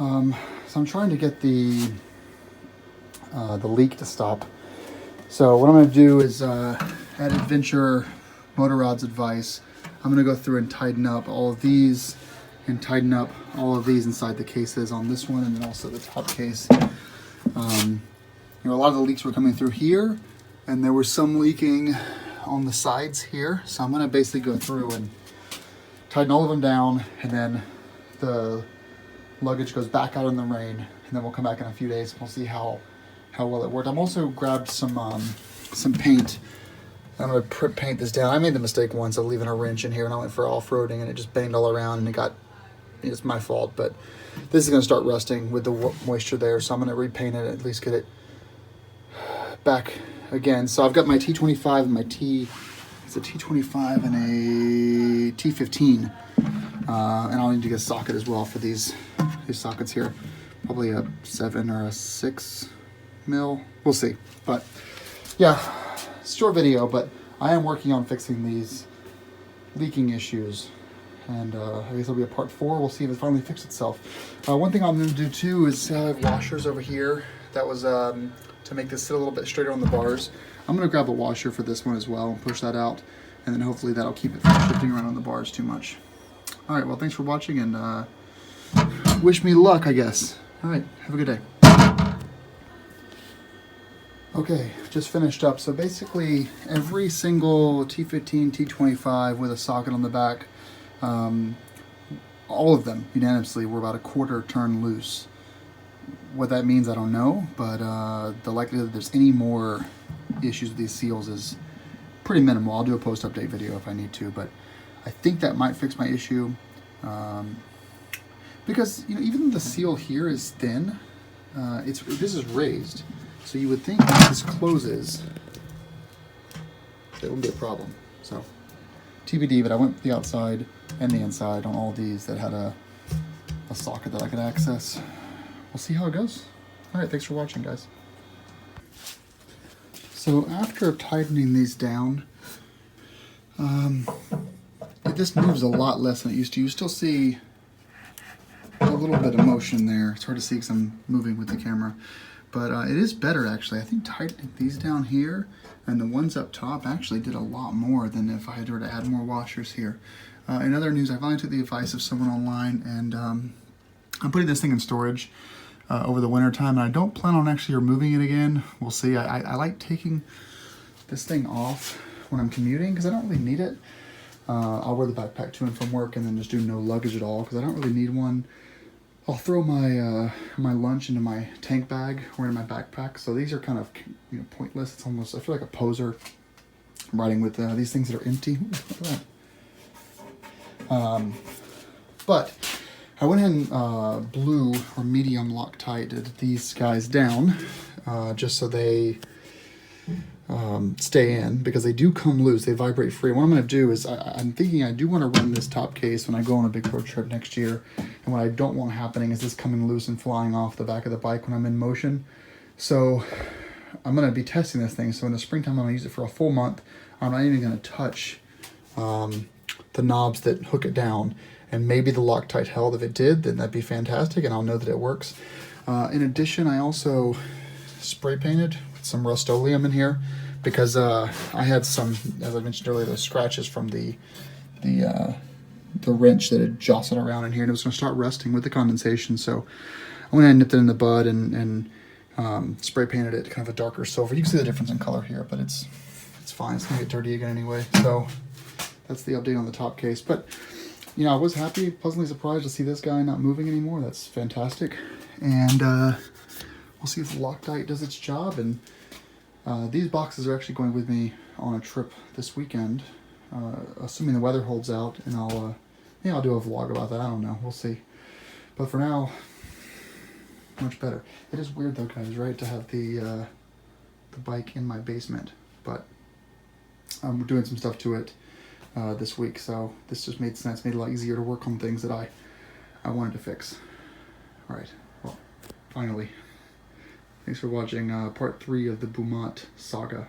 So I'm trying to get the leak to stop. So what I'm going to do is, at Adventure Motor Rod's advice, I'm going to go through and tighten up all of these and tighten up all of these inside the cases on this one and then also the top case. A lot of the leaks were coming through here and there was some leaking on the sides here. So I'm going to basically go through and tighten all of them down, and then the luggage goes back out in the rain, and then we'll come back in a few days and we'll see how well it worked. I'm also grabbed some paint. I'm going to paint this down. I made the mistake once of leaving a wrench in here and I went for off-roading and it just banged all around and it's my fault, but this is going to start rusting with the moisture there, so I'm going to repaint it, at least get it back again. So I've got my T25 and my it's a T25 and a T15, and I'll need to get a socket as well for these sockets here, probably a 7 or a 6 mil, we'll see. But yeah, short video, but I am working on fixing these leaking issues, and I guess it'll be a part 4. We'll see if it finally fixed itself. One thing I'm going to do too is I have washers over here. That was to make this sit a little bit straighter on the bars. I'm going to grab a washer for this one as well and push that out, and then hopefully that'll keep it from shifting around on the bars too much. All right, well, thanks for watching, and wish me luck, I guess. All right, have a good day. Okay, just finished up. So basically every single T15, T25 with a socket on the back, all of them unanimously were about a quarter turn loose. What that means, I don't know, but the likelihood that there's any more issues with these seals is pretty minimal. I'll do a post-update video if I need to, but I think that might fix my issue. Because even though the seal here is thin, this is raised, so you would think if this closes, it wouldn't be a problem. So TBD, but I went the outside and the inside on all these that had a socket that I could access. We'll see how it goes. All right, thanks for watching, guys. So after tightening these down, this moves a lot less than it used to. You still see a little bit of motion there. It's hard to see because I'm moving with the camera, but it is better actually. I think tightening these down here and the ones up top actually did a lot more than if I had to add more washers here. In other news, I finally took the advice of someone online, and I'm putting this thing in storage over the winter time, and I don't plan on actually removing it again. We'll see. I like taking this thing off when I'm commuting because I don't really need it. I'll wear the backpack to and from work and then just do no luggage at all because I don't really need one. I'll throw my my lunch into my tank bag or in my backpack, so these are kind of pointless. It's almost, I feel like a poser riding with these things that are empty. Ooh, look at that. But I went ahead and blew or medium Loctited these guys down just so they stay in, because they do come loose. They vibrate free. What I'm going to do is I'm thinking I do want to run this top case when I go on a big road trip next year, and what I don't want happening is this coming loose and flying off the back of the bike when I'm in motion. So I'm going to be testing this thing. So in the springtime I'm going to use it for a full month. I'm not even going to touch the knobs that hook it down, and maybe the Loctite held. If it did, then that'd be fantastic and I'll know that it works. In addition, I also spray painted with some Rust-Oleum in here because I had some, as I mentioned earlier, those scratches from the wrench that had jostled around in here, and it was going to start rusting with the condensation. So I went ahead and nipped it in the bud and spray painted it kind of a darker silver. You can see the difference in color here, but it's fine. It's going to get dirty again anyway. So that's the update on the top case. But I was happy, pleasantly surprised to see this guy not moving anymore. That's fantastic. And we'll see if the Loctite does its job. And these boxes are actually going with me on a trip this weekend, assuming the weather holds out. And I'll do a vlog about that. I don't know. We'll see. But for now, much better. It is weird though, guys, right, to have the bike in my basement. But I'm doing some stuff to it this week, so this just made sense. Made it a lot easier to work on things that I wanted to fix. All right, well, finally. Thanks for watching part 3 of the Bumot saga.